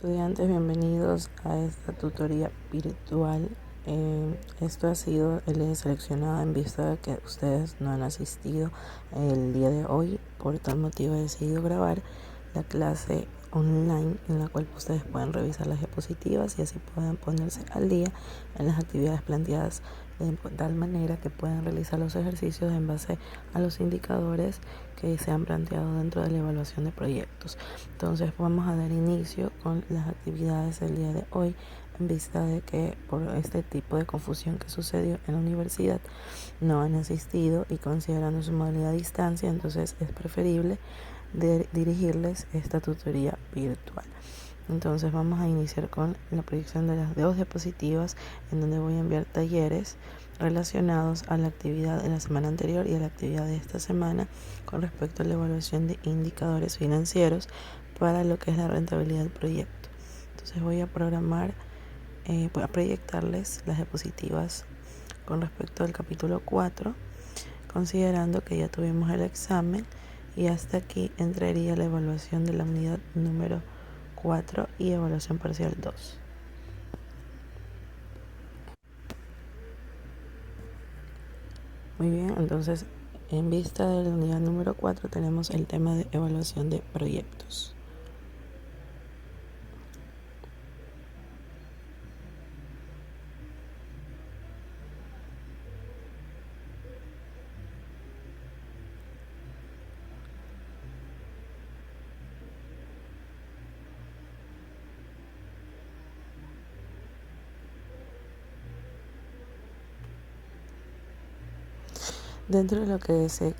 Estudiantes, bienvenidos a esta tutoría virtual. Esto ha sido seleccionado en vista de que ustedes no han asistido el día de hoy. Por tal motivo he decidido grabar la clase online en la cual ustedes pueden revisar las diapositivas y así puedan ponerse al día en las actividades planteadas, de tal manera que puedan realizar los ejercicios en base a los indicadores que se han planteado dentro de la evaluación de proyectos. Entonces vamos a dar inicio con las actividades del día de hoy, en vista de que por este tipo de confusión que sucedió en la universidad no han asistido, y considerando su modalidad a distancia, entonces es preferible dirigirles esta tutoría virtual. Entonces vamos a iniciar con la proyección de las dos diapositivas, en donde voy a enviar talleres relacionados a la actividad de la semana anterior y a la actividad de esta semana con respecto a la evaluación de indicadores financieros para lo que es la rentabilidad del proyecto. Entonces voy a voy a proyectarles las diapositivas con respecto al capítulo 4, considerando que ya tuvimos el examen, y hasta aquí entraría la evaluación de la unidad número 4 y evaluación parcial 2. Muy bien, entonces en vista de la unidad número 4 tenemos el tema de evaluación de proyectos. Dentro de lo que se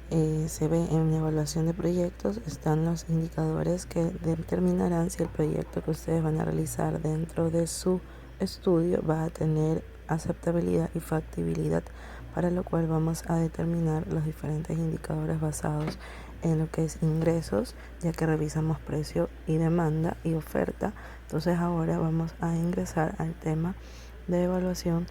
ve en la evaluación de proyectos están los indicadores que determinarán si el proyecto que ustedes van a realizar dentro de su estudio va a tener aceptabilidad y factibilidad, para lo cual vamos a determinar los diferentes indicadores basados en lo que es ingresos, ya que revisamos precio y demanda y oferta. Entonces ahora vamos a ingresar al tema de evaluación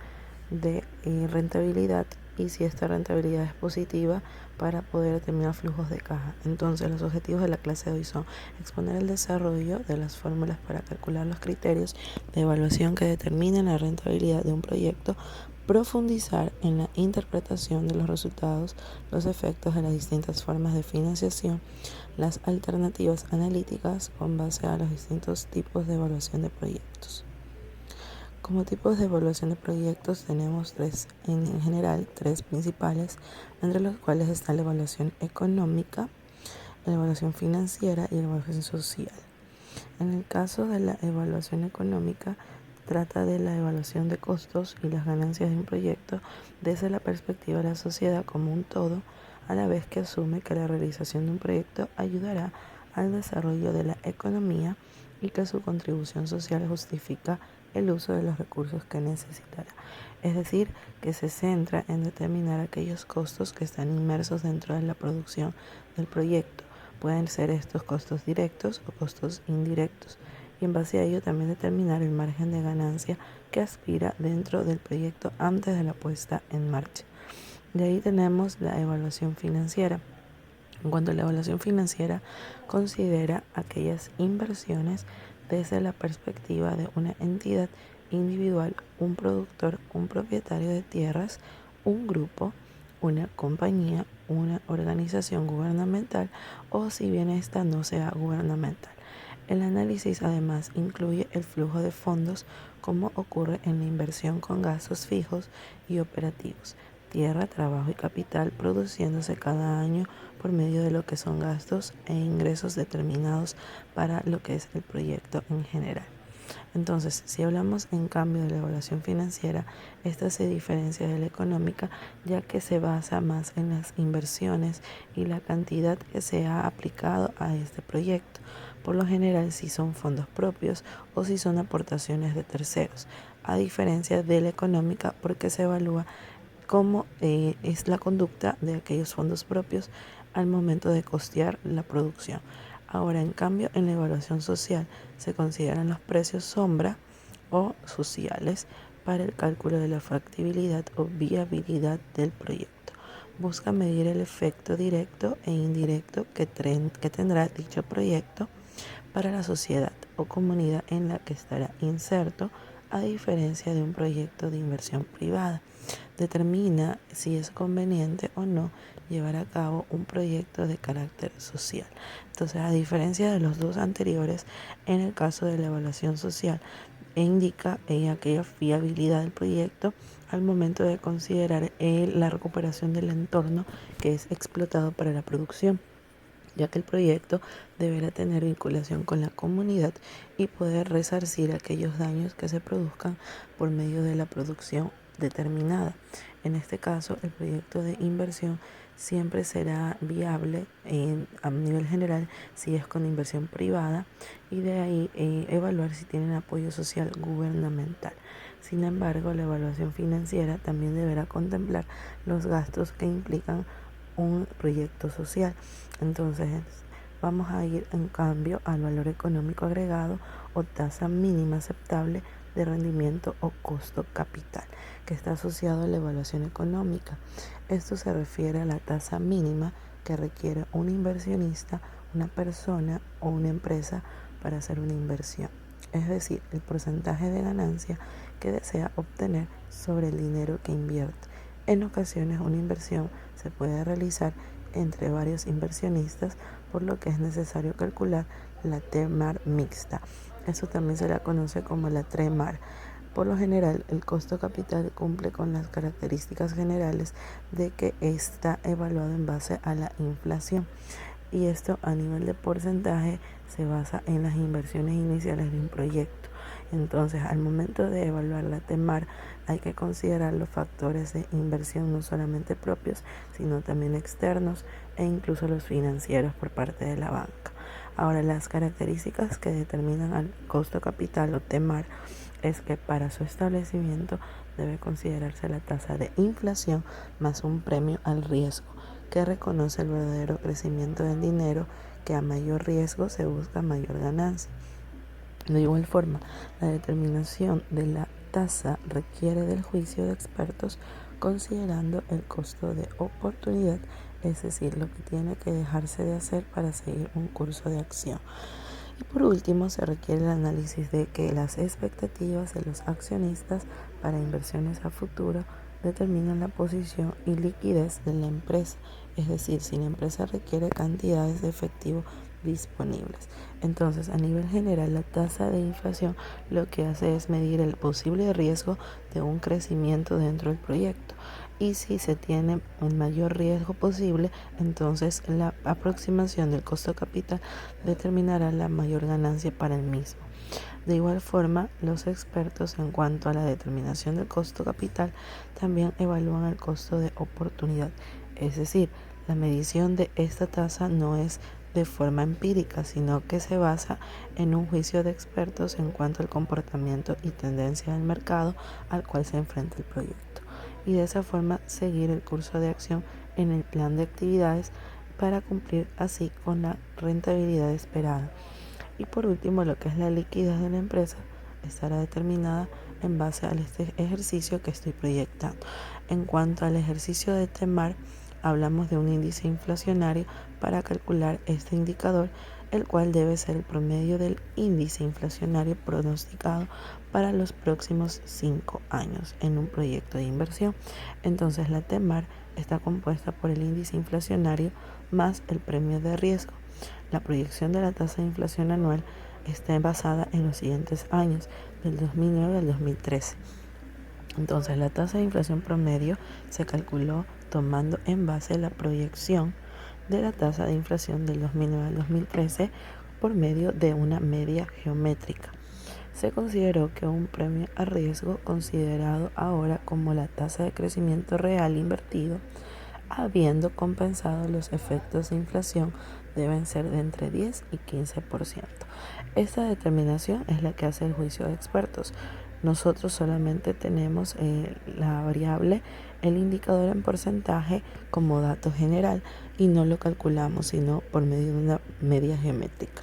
de rentabilidad, y si esta rentabilidad es positiva, para poder determinar flujos de caja. Entonces los objetivos de la clase de hoy son exponer el desarrollo de las fórmulas para calcular los criterios de evaluación que determinan la rentabilidad de un proyecto, profundizar en la interpretación de los resultados, los efectos de las distintas formas de financiación, las alternativas analíticas con base a los distintos tipos de evaluación de proyectos. Como tipos de evaluación de proyectos tenemos en general tres principales, entre los cuales está la evaluación económica, la evaluación financiera y la evaluación social. En el caso de la evaluación económica, trata de la evaluación de costos y las ganancias de un proyecto desde la perspectiva de la sociedad como un todo, a la vez que asume que la realización de un proyecto ayudará al desarrollo de la economía y que su contribución social justifica el uso de los recursos que necesitará. Es decir, que se centra en determinar aquellos costos que están inmersos dentro de la producción del proyecto. Pueden ser estos costos directos o costos indirectos, y en base a ello también determinar el margen de ganancia que aspira dentro del proyecto antes de la puesta en marcha. De ahí tenemos la evaluación financiera. En cuanto a la evaluación financiera, considera aquellas inversiones desde la perspectiva de una entidad individual, un productor, un propietario de tierras, un grupo, una compañía, una organización gubernamental, o si bien esta no sea gubernamental. El análisis además incluye el flujo de fondos, como ocurre en la inversión con gastos fijos y operativos, tierra, trabajo y capital, produciéndose cada año por medio de lo que son gastos e ingresos determinados para lo que es el proyecto en general. Entonces, si hablamos en cambio de la evaluación financiera, esta se diferencia de la económica, ya que se basa más en las inversiones y la cantidad que se ha aplicado a este proyecto. Por lo general, si son fondos propios o si son aportaciones de terceros, a diferencia de la económica, porque se evalúa cómo es la conducta de aquellos fondos propios al momento de costear la producción. Ahora, en cambio, en la evaluación social se consideran los precios sombra o sociales para el cálculo de la factibilidad o viabilidad del proyecto. Busca medir el efecto directo e indirecto que tendrá dicho proyecto para la sociedad, o comunidad en la que estará inserto, a diferencia de un proyecto de inversión privada. Determina si es conveniente o no llevar a cabo un proyecto de carácter social. Entonces, a diferencia de los dos anteriores, en el caso de la evaluación social, indica aquella fiabilidad del proyecto al momento de considerar la recuperación del entorno que es explotado para la producción, ya que el proyecto deberá tener vinculación con la comunidad y poder resarcir aquellos daños que se produzcan por medio de la producción determinada. En este caso, el proyecto de inversión siempre será viable a nivel general si es con inversión privada, y de ahí evaluar si tienen apoyo social gubernamental. Sin embargo, la evaluación financiera también deberá contemplar los gastos que implican un proyecto social. Entonces, vamos a ir en cambio al valor económico agregado o tasa mínima aceptable de rendimiento o costo capital, que está asociado a la evaluación económica. Esto se refiere a la tasa mínima que requiere un inversionista, una persona o una empresa para hacer una inversión, es decir, el porcentaje de ganancia que desea obtener sobre el dinero que invierte. En ocasiones, una inversión se puede realizar entre varios inversionistas, por lo que es necesario calcular la TMAR mixta. Eso también se la conoce como la TREMAR. Por lo general, el costo capital cumple con las características generales de que está evaluado en base a la inflación, y esto a nivel de porcentaje se basa en las inversiones iniciales de un proyecto. Entonces, al momento de evaluar la TEMAR, hay que considerar los factores de inversión no solamente propios, sino también externos e incluso los financieros por parte de la banca. Ahora, las características que determinan al costo capital o TEMAR es que para su establecimiento debe considerarse la tasa de inflación más un premio al riesgo, que reconoce el verdadero crecimiento del dinero, que a mayor riesgo se busca mayor ganancia. De igual forma, la determinación de la tasa requiere del juicio de expertos, considerando el costo de oportunidad, es decir, lo que tiene que dejarse de hacer para seguir un curso de acción. Y por último, se requiere el análisis de que las expectativas de los accionistas para inversiones a futuro determinan la posición y liquidez de la empresa, es decir, si la empresa requiere cantidades de efectivo disponibles. Entonces, a nivel general, la tasa de inflación lo que hace es medir el posible riesgo de un crecimiento dentro del proyecto, y si se tiene el mayor riesgo posible, entonces la aproximación del costo capital determinará la mayor ganancia para el mismo. De igual forma, los expertos en cuanto a la determinación del costo capital también evalúan el costo de oportunidad, es decir, la medición de esta tasa no es de forma empírica, sino que se basa en un juicio de expertos en cuanto al comportamiento y tendencia del mercado al cual se enfrenta el proyecto, y de esa forma seguir el curso de acción en el plan de actividades para cumplir así con la rentabilidad esperada. Y por último, lo que es la liquidez de la empresa estará determinada en base a este ejercicio que estoy proyectando. En cuanto al ejercicio de TEMAR, hablamos de un índice inflacionario para calcular este indicador, el cual debe ser el promedio del índice inflacionario pronosticado para los próximos 5 años en un proyecto de inversión. Entonces, la TEMAR está compuesta por el índice inflacionario más el premio de riesgo. La proyección de la tasa de inflación anual está basada en los siguientes años, del 2009 al 2013. Entonces, la tasa de inflación promedio se calculó tomando en base la proyección de la tasa de inflación del 2009 al 2013 por medio de una media geométrica. Se consideró que un premio a riesgo, considerado ahora como la tasa de crecimiento real invertido, habiendo compensado los efectos de inflación, deben ser de entre 10 y 15%. Esta determinación es la que hace el juicio de expertos. Nosotros solamente tenemos la variable, el indicador en porcentaje como dato general, y no lo calculamos sino por medio de una media geométrica.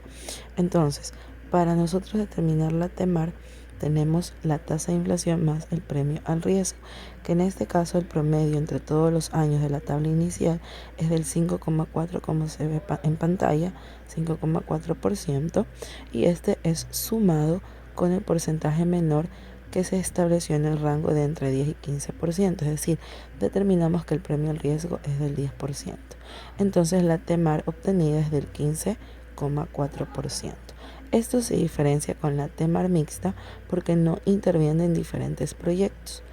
Entonces, para nosotros determinar la TEMAR, tenemos la tasa de inflación más el premio al riesgo, que en este caso el promedio entre todos los años de la tabla inicial es del 5,4, como se ve en pantalla, 5,4%, y este es sumado con el porcentaje menor que se estableció en el rango de entre 10 y 15%, es decir, determinamos que el premio al riesgo es del 10%. Entonces la TEMAR obtenida es del 15,4%. Esto se diferencia con la TEMAR mixta porque no interviene en diferentes proyectos.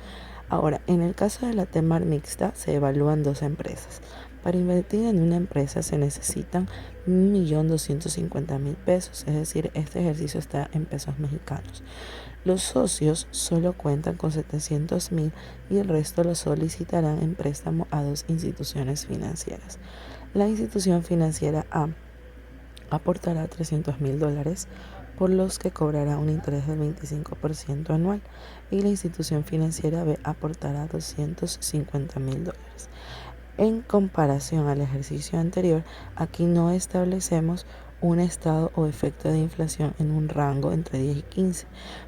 Ahora, en el caso de la TEMAR mixta se evalúan dos empresas. Para invertir en una empresa se necesitan 1.250.000 pesos, es decir, este ejercicio está en pesos mexicanos. Los socios solo cuentan con 700.000 y el resto lo solicitarán en préstamo a dos instituciones financieras. La institución financiera A aportará $300.000, por los que cobrará un interés del 25% anual, y la institución financiera B aportará $250.000. En comparación al ejercicio anterior, aquí no establecemos un estado o efecto de inflación en un rango entre 10 y 15.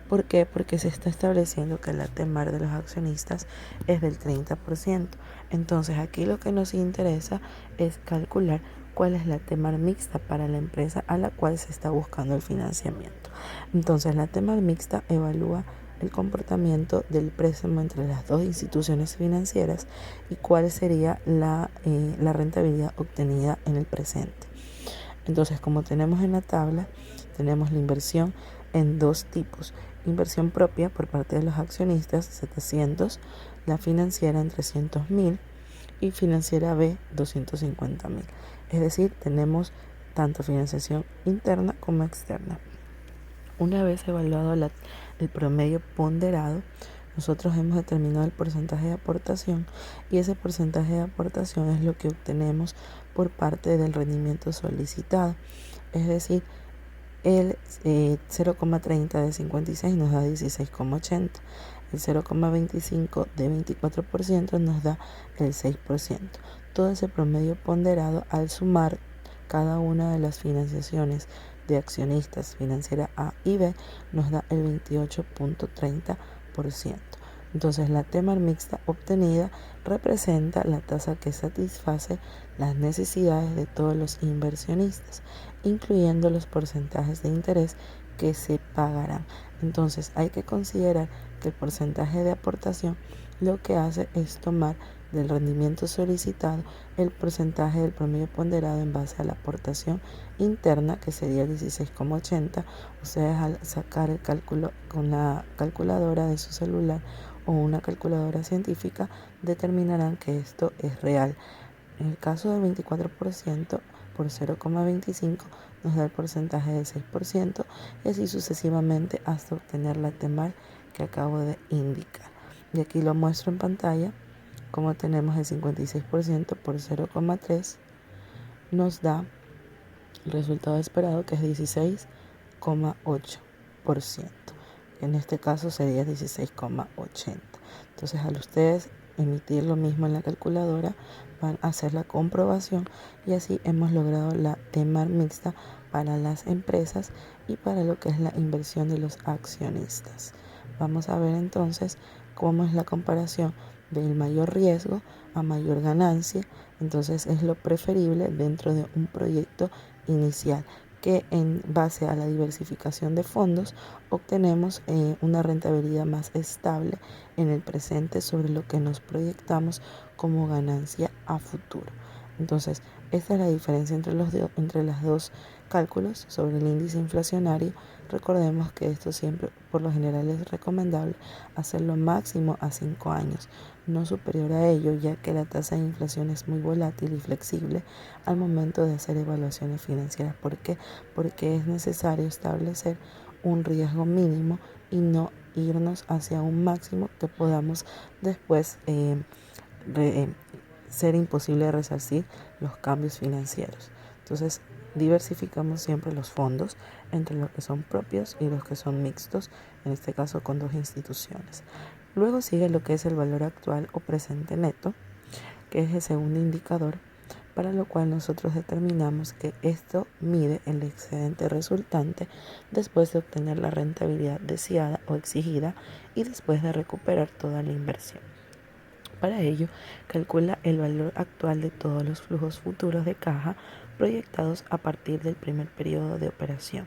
¿Por qué? Porque se está estableciendo que la TEMAR de los accionistas es del 30%. Entonces aquí lo que nos interesa es calcular cuál es la TEMAR mixta para la empresa a la cual se está buscando el financiamiento. Entonces la TEMAR mixta evalúa el comportamiento del préstamo entre las dos instituciones financieras y cuál sería la rentabilidad obtenida en el presente. Entonces, como tenemos en la tabla, tenemos la inversión en dos tipos: inversión propia por parte de los accionistas, 700, la financiera en 300.000 y financiera B, 250.000. Es decir, tenemos tanto financiación interna como externa. Una vez evaluado el promedio ponderado, nosotros hemos determinado el porcentaje de aportación, y ese porcentaje de aportación es lo que obtenemos por parte del rendimiento solicitado. Es decir, el 0,30 de 56 nos da 16,80. El 0,25 de 24% nos da el 6%. Todo ese promedio ponderado, al sumar cada una de las financiaciones de accionistas financiera A y B, nos da el 28,30%. Entonces la TEMAR mixta obtenida representa la tasa que satisface las necesidades de todos los inversionistas, incluyendo los porcentajes de interés que se pagarán. Entonces hay que considerar que el porcentaje de aportación lo que hace es tomar del rendimiento solicitado el porcentaje del promedio ponderado en base a la aportación interna, que sería el 16,80. Ustedes, al sacar el cálculo con la calculadora de su celular o una calculadora científica, determinarán que esto es real. En el caso del 24%, por 0,25 nos da el porcentaje del 6%, y así sucesivamente hasta obtener la TEMAR que acabo de indicar. Y aquí lo muestro en pantalla. Como tenemos el 56% por 0,3, nos da el resultado esperado, que es 16,8%. En este caso sería 16,80. Entonces, al ustedes emitir lo mismo en la calculadora, van a hacer la comprobación, y así hemos logrado la TEMAR mixta para las empresas y para lo que es la inversión de los accionistas. Vamos a ver entonces cómo es la comparación del mayor riesgo a mayor ganancia. Entonces es lo preferible dentro de un proyecto inicial, que en base a la diversificación de fondos obtenemos una rentabilidad más estable en el presente sobre lo que nos proyectamos como ganancia a futuro. Entonces, esta es la diferencia entre las dos cálculos sobre el índice inflacionario. Recordemos que esto siempre, por lo general, es recomendable hacerlo máximo a 5 años, no superior a ello, ya que la tasa de inflación es muy volátil y flexible al momento de hacer evaluaciones financieras. ¿Por qué? Porque es necesario establecer un riesgo mínimo y no irnos hacia un máximo que podamos después ser imposible de resarcir los cambios financieros. Entonces, diversificamos siempre los fondos entre los que son propios y los que son mixtos, en este caso con dos instituciones. Luego sigue lo que es el valor actual o presente neto, que es el segundo indicador, para lo cual nosotros determinamos que esto mide el excedente resultante después de obtener la rentabilidad deseada o exigida y después de recuperar toda la inversión. Para ello, calcula el valor actual de todos los flujos futuros de caja proyectados a partir del primer periodo de operación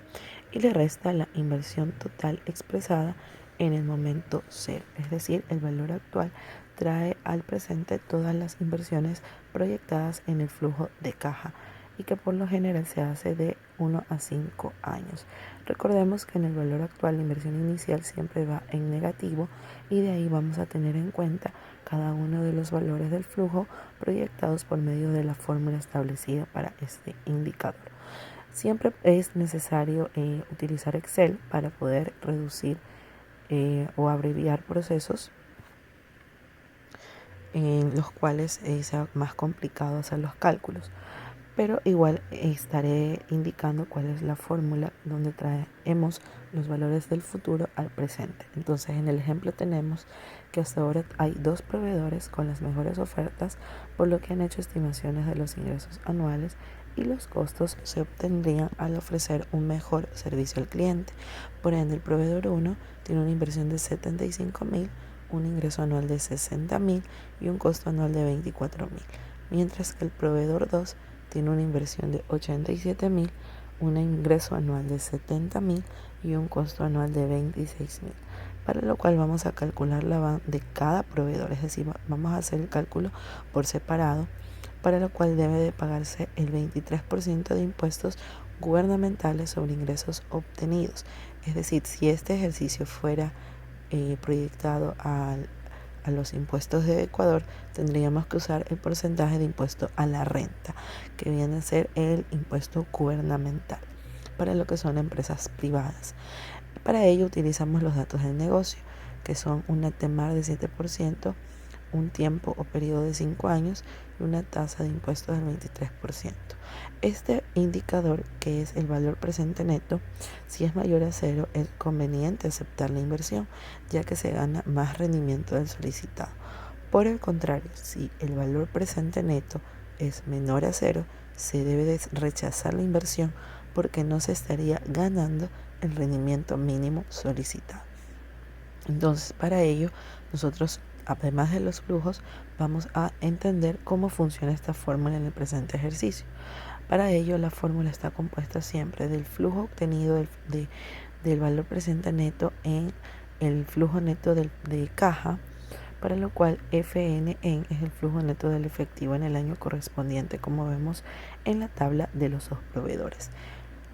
y le resta la inversión total expresada en el momento cero, es decir, el valor actual trae al presente todas las inversiones proyectadas en el flujo de caja y que por lo general se hace de 1 a 5 años. Recordemos que en el valor actual la inversión inicial siempre va en negativo y de ahí vamos a tener en cuenta cada uno de los valores del flujo proyectados por medio de la fórmula establecida para este indicador. Siempre es necesario utilizar Excel para poder reducir o abreviar procesos en los cuales sea más complicado hacer los cálculos. Pero igual estaré indicando cuál es la fórmula donde traemos los valores del futuro al presente. Entonces en el ejemplo tenemos que hasta ahora hay 2 proveedores con las mejores ofertas, por lo que han hecho estimaciones de los ingresos anuales y los costos se obtendrían al ofrecer un mejor servicio al cliente. Por ende, el proveedor 1 tiene una inversión de 75.000, un ingreso anual de 60.000 y un costo anual de 24.000, mientras que el proveedor 2 tiene una inversión de 87.000, un ingreso anual de 70.000 y un costo anual de 26.000, para lo cual vamos a calcular la van de cada proveedor, es decir, vamos a hacer el cálculo por separado, para lo cual debe de pagarse el 23% de impuestos gubernamentales sobre ingresos obtenidos. Es decir, si este ejercicio fuera proyectado a los impuestos de Ecuador, tendríamos que usar el porcentaje de impuesto a la renta, que viene a ser el impuesto gubernamental para lo que son empresas privadas. Para ello utilizamos los datos del negocio, que son una TEMAR de 7%, un tiempo o periodo de 5 años y una tasa de impuestos del 23%. Este indicador, que es el valor presente neto, si es mayor a 0, es conveniente aceptar la inversión, ya que se gana más rendimiento del solicitado. Por el contrario, si el valor presente neto es menor a 0, se debe de rechazar la inversión porque no se estaría ganando el rendimiento mínimo solicitado. Entonces, para ello, nosotros, además de los flujos, vamos a entender cómo funciona esta fórmula en el presente ejercicio. Para ello, la fórmula está compuesta siempre del flujo obtenido del valor presente neto en el flujo neto de caja, para lo cual FNN es el flujo neto del efectivo en el año correspondiente, como vemos en la tabla de los 2 proveedores.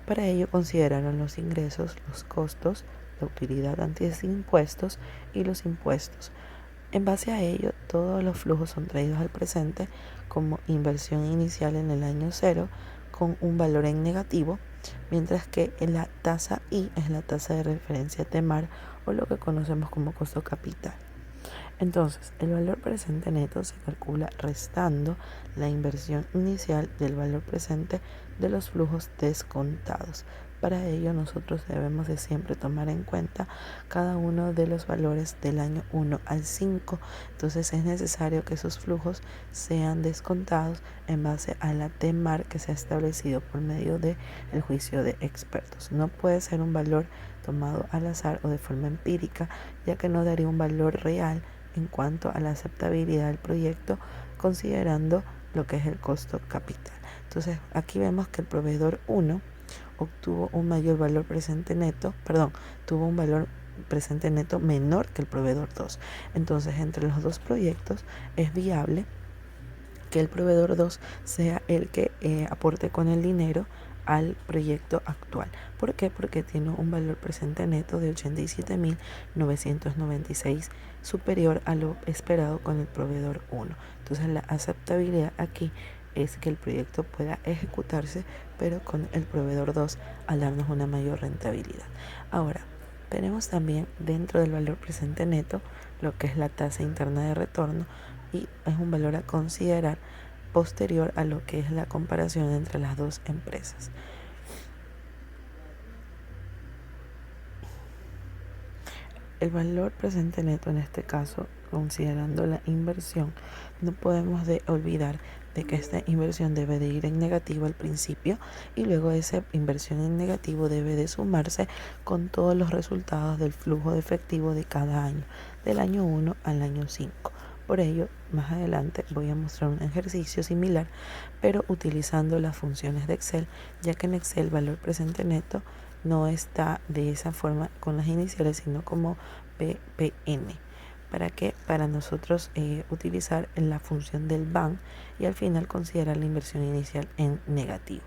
Para ello consideraron los ingresos, los costos, la utilidad antes de impuestos y los impuestos. En base a ello, todos los flujos son traídos al presente como inversión inicial en el año 0 con un valor en negativo, mientras que la tasa I es la tasa de referencia TEMAR o lo que conocemos como costo capital. Entonces, el valor presente neto se calcula restando la inversión inicial del valor presente de los flujos descontados. Para ello, nosotros debemos de siempre tomar en cuenta cada uno de los valores del año 1 al 5. Entonces, es necesario que esos flujos sean descontados en base a la TEMAR que se ha establecido por medio del juicio de expertos. No puede ser un valor tomado al azar o de forma empírica, ya que no daría un valor real en cuanto a la aceptabilidad del proyecto, considerando lo que es el costo capital. Entonces, aquí vemos que el proveedor 1 obtuvo un mayor valor presente neto, tuvo un valor presente neto menor que el proveedor 2. Entonces, entre los 2 proyectos es viable que el proveedor 2 sea el que aporte con el dinero al proyecto actual. ¿Por qué? Porque tiene un valor presente neto de 87.996, superior a lo esperado con el proveedor 1. Entonces, la aceptabilidad aquí es que el proyecto pueda ejecutarse, pero con el proveedor 2 al darnos una mayor rentabilidad. Ahora, tenemos también dentro del valor presente neto lo que es la tasa interna de retorno, y es un valor a considerar posterior a lo que es la comparación entre las 2 empresas. El valor presente neto en este caso, considerando la inversión, no podemos olvidar de que esta inversión debe de ir en negativo al principio y luego esa inversión en negativo debe de sumarse con todos los resultados del flujo de efectivo de cada año, del año 1 al año 5. Por ello, más adelante voy a mostrar un ejercicio similar, pero utilizando las funciones de Excel, ya que en Excel valor presente neto no está de esa forma con las iniciales, sino como PPN. ¿Para qué? Para nosotros utilizar la función del BAN y al final considerar la inversión inicial en negativo.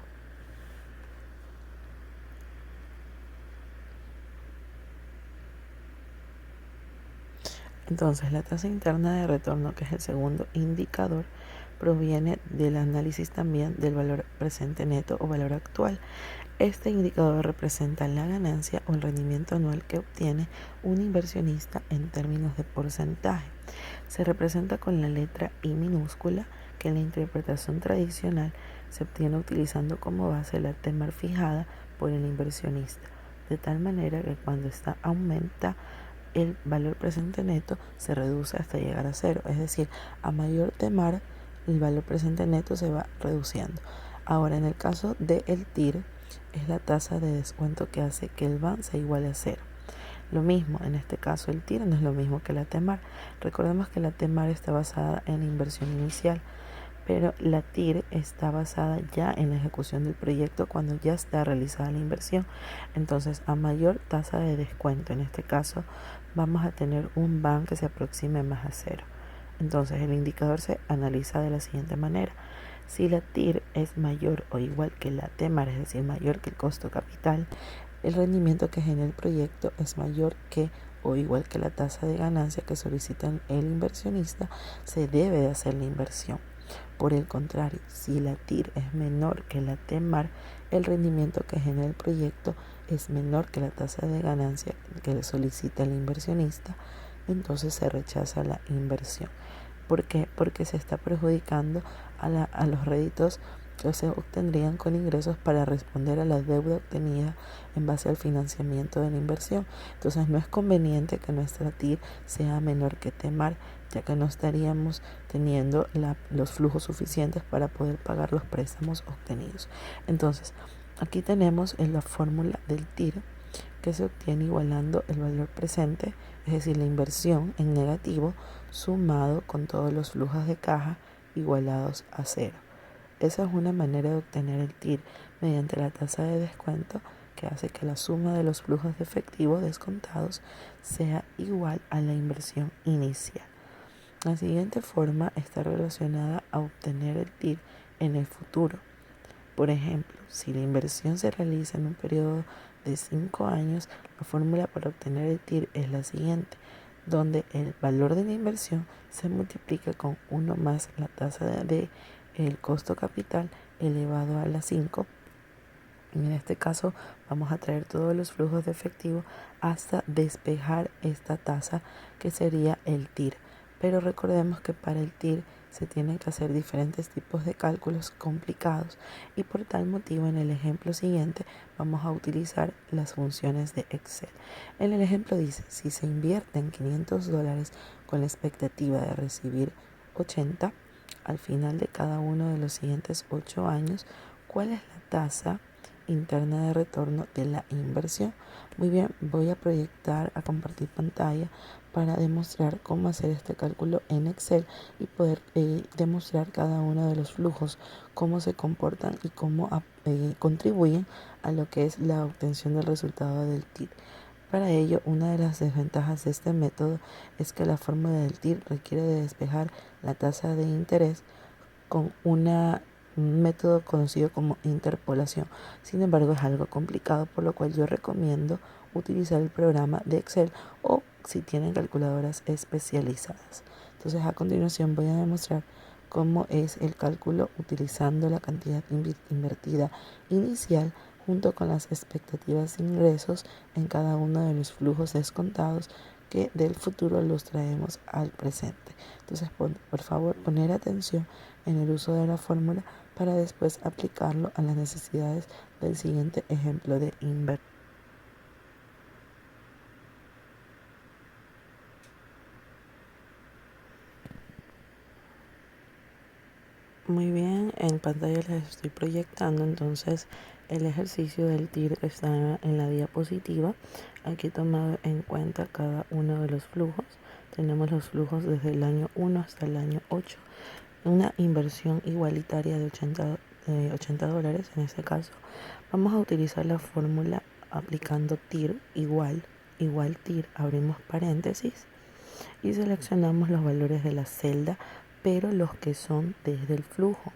Entonces, la tasa interna de retorno, que es el segundo indicador, proviene del análisis también del valor presente neto o valor actual. Este indicador representa la ganancia o el rendimiento anual que obtiene un inversionista en términos de porcentaje. Se representa con la letra I minúscula, que en la interpretación tradicional se obtiene utilizando como base la TEMAR fijada por el inversionista, de tal manera que cuando esta aumenta, el valor presente neto se reduce hasta llegar a cero, es decir, a mayor TEMAR, el valor presente neto se va reduciendo. Ahora, en el caso del TIR, es la tasa de descuento que hace que el BAN sea igual a cero. Lo mismo, en este caso el TIR no es lo mismo que la TEMAR. Recordemos que la TEMAR está basada en la inversión inicial, pero la TIR está basada ya en la ejecución del proyecto cuando ya está realizada la inversión. Entonces, a mayor tasa de descuento, en este caso, vamos a tener un BAN que se aproxime más a cero. Entonces, el indicador se analiza de la siguiente manera. Si la TIR es mayor o igual que la TEMAR, es decir, mayor que el costo capital, el rendimiento que genera el proyecto es mayor que o igual que la tasa de ganancia que solicita el inversionista, se debe de hacer la inversión. Por el contrario, si la TIR es menor que la TEMAR, el rendimiento que genera el proyecto es menor que la tasa de ganancia que le solicita el inversionista, entonces se rechaza la inversión. ¿Por qué? Porque se está perjudicando a los réditos que se obtendrían con ingresos para responder a la deuda obtenida en base al financiamiento de la inversión. Entonces no es conveniente que nuestra TIR sea menor que TEMAR, ya que no estaríamos teniendo los flujos suficientes para poder pagar los préstamos obtenidos. Entonces, aquí tenemos en la fórmula del TIR, que se obtiene igualando el valor presente, es decir, la inversión en negativo, sumado con todos los flujos de caja igualados a cero. Esa es una manera de obtener el TIR mediante la tasa de descuento, que hace que la suma de los flujos de efectivo descontados sea igual a la inversión inicial. La siguiente forma está relacionada a obtener el TIR en el futuro. Por ejemplo, si la inversión se realiza en un periodo de 5 años, la fórmula para obtener el TIR es la siguiente, donde el valor de la inversión se multiplica con 1 más la tasa de el costo capital elevado a la 5. Y en este caso vamos a traer todos los flujos de efectivo hasta despejar esta tasa, que sería el TIR. Pero recordemos que para el TIR se tienen que hacer diferentes tipos de cálculos complicados y por tal motivo en el ejemplo siguiente vamos a utilizar las funciones de Excel. En el ejemplo dice, si se invierten $500 con la expectativa de recibir 80 al final de cada uno de los siguientes 8 años, ¿cuál es la tasa interna de retorno de la inversión? Muy bien, voy a proyectar, a compartir pantalla para demostrar cómo hacer este cálculo en Excel y poder demostrar cada uno de los flujos, cómo se comportan y cómo contribuyen a lo que es la obtención del resultado del TIR. Para ello, una de las desventajas de este método es que la fórmula del TIR requiere de despejar la tasa de interés con un método conocido como interpolación. Sin embargo, es algo complicado, por lo cual yo recomiendo utilizar el programa de Excel o si tienen calculadoras especializadas. Entonces, a continuación voy a demostrar cómo es el cálculo utilizando la cantidad invertida inicial junto con las expectativas de ingresos en cada uno de los flujos descontados que del futuro los traemos al presente. Entonces, por favor, poner atención en el uso de la fórmula para después aplicarlo a las necesidades del siguiente ejemplo de inversión. Muy bien, en pantalla les estoy proyectando entonces el ejercicio del TIR que está en la diapositiva. Aquí tomado en cuenta cada uno de los flujos. Tenemos los flujos desde el año 1 hasta el año 8. Una inversión igualitaria de 80 dólares en este caso. Vamos a utilizar la fórmula aplicando TIR igual TIR, abrimos paréntesis y seleccionamos los valores de la celda, pero los que son desde el flujo.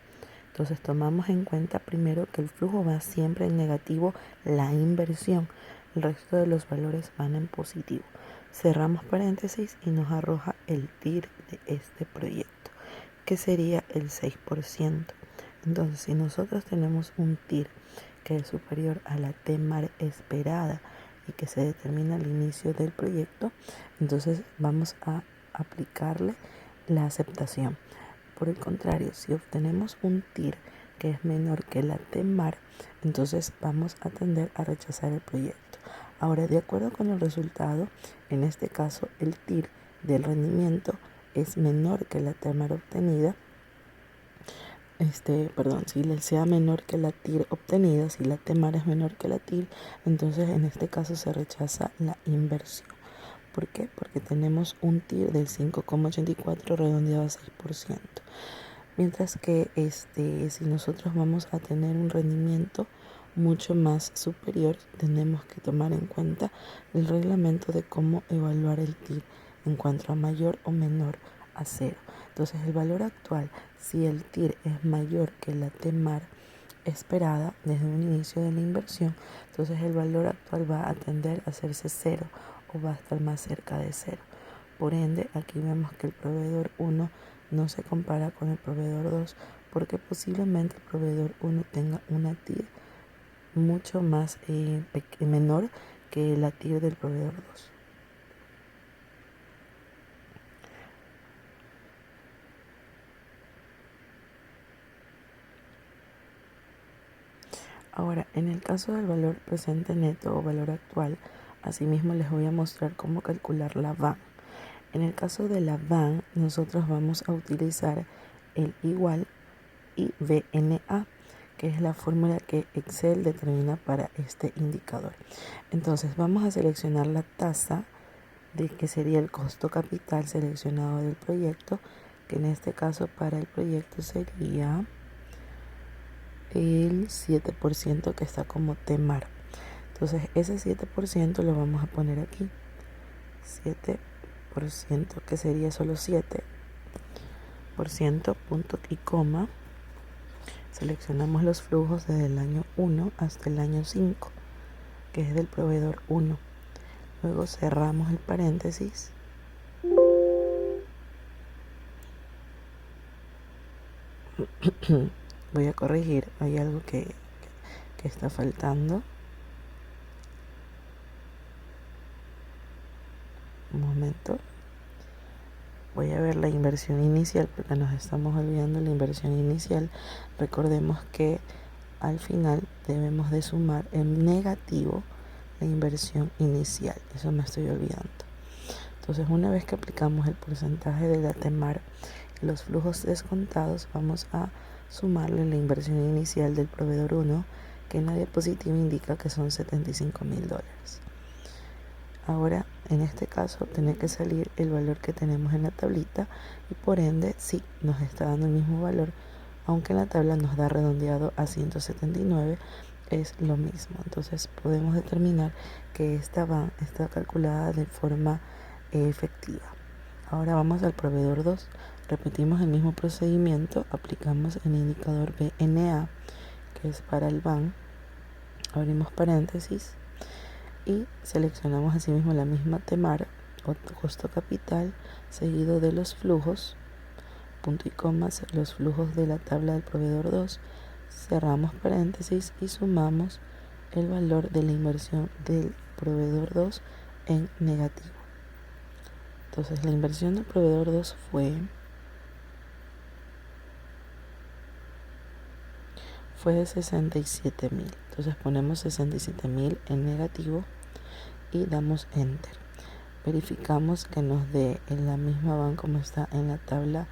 Entonces tomamos en cuenta primero que el flujo va siempre en negativo, la inversión. El resto de los valores van en positivo. Cerramos paréntesis y nos arroja el TIR de este proyecto, que sería el 6%. Entonces, si nosotros tenemos un TIR que es superior a la TMAR esperada y que se determina al inicio del proyecto, entonces vamos a aplicarle la aceptación. Por el contrario, si obtenemos un TIR que es menor que la TMAR, entonces vamos a tender a rechazar el proyecto. Ahora, de acuerdo con el resultado, en este caso el TIR del rendimiento es menor que la TMAR obtenida. Si sea menor que la TIR obtenida, si la TMAR es menor que la TIR, entonces en este caso se rechaza la inversión. ¿Por qué? Porque tenemos un TIR del 5,84 redondeado a 6%. Mientras que si nosotros vamos a tener un rendimiento mucho más superior, tenemos que tomar en cuenta el reglamento de cómo evaluar el TIR en cuanto a mayor o menor a 0. Entonces el valor actual, si el TIR es mayor que la TMAR esperada desde un inicio de la inversión, entonces el valor actual va a tender a hacerse 0 o va a estar más cerca de 0. Por ende, aquí vemos que el proveedor 1 no se compara con el proveedor 2 porque posiblemente el proveedor 1 tenga una TIR mucho más menor que la TIR del proveedor 2. Ahora, en el caso del valor presente neto o valor actual, asimismo les voy a mostrar cómo calcular la VAN. En el caso de la VAN, nosotros vamos a utilizar el igual y VNA, que es la fórmula que Excel determina para este indicador. Entonces vamos a seleccionar la tasa de que sería el costo capital seleccionado del proyecto, que en este caso para el proyecto sería el 7% que está como TMAR. Entonces ese 7% lo vamos a poner aquí, 7% que sería solo 7%, punto y coma. Seleccionamos los flujos desde el año 1 hasta el año 5, que es del proveedor 1. Luego cerramos el paréntesis. Voy a corregir, hay algo que está faltando. Un momento. Voy a ver la inversión inicial porque nos estamos olvidando la inversión inicial. Recordemos que al final debemos de sumar en negativo la inversión inicial. Eso me estoy olvidando. Entonces, una vez que aplicamos el porcentaje de la TMAR y los flujos descontados, vamos a sumarle la inversión inicial del proveedor 1, que en la diapositiva indica que son $75,000. Ahora, en este caso, tiene que salir el valor que tenemos en la tablita y por ende, sí, nos está dando el mismo valor, aunque en la tabla nos da redondeado a 179, es lo mismo. Entonces, podemos determinar que esta VAN está calculada de forma efectiva. Ahora vamos al proveedor 2. Repetimos el mismo procedimiento, aplicamos el indicador VNA, que es para el VAN, abrimos paréntesis y seleccionamos asimismo la misma TMAR o costo capital seguido de los flujos, punto y coma, los flujos de la tabla del proveedor 2, cerramos paréntesis y sumamos el valor de la inversión del proveedor 2 en negativo. Entonces la inversión del proveedor 2 fue de 67,000. Entonces ponemos 67,000 en negativo y damos enter. Verificamos que nos dé en la misma VAN como está en la tabla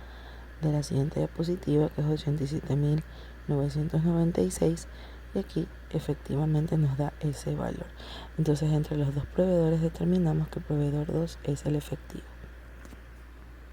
de la siguiente diapositiva, que es 87.996, y aquí efectivamente nos da ese valor. Entonces entre los dos proveedores determinamos que el proveedor 2 es el efectivo.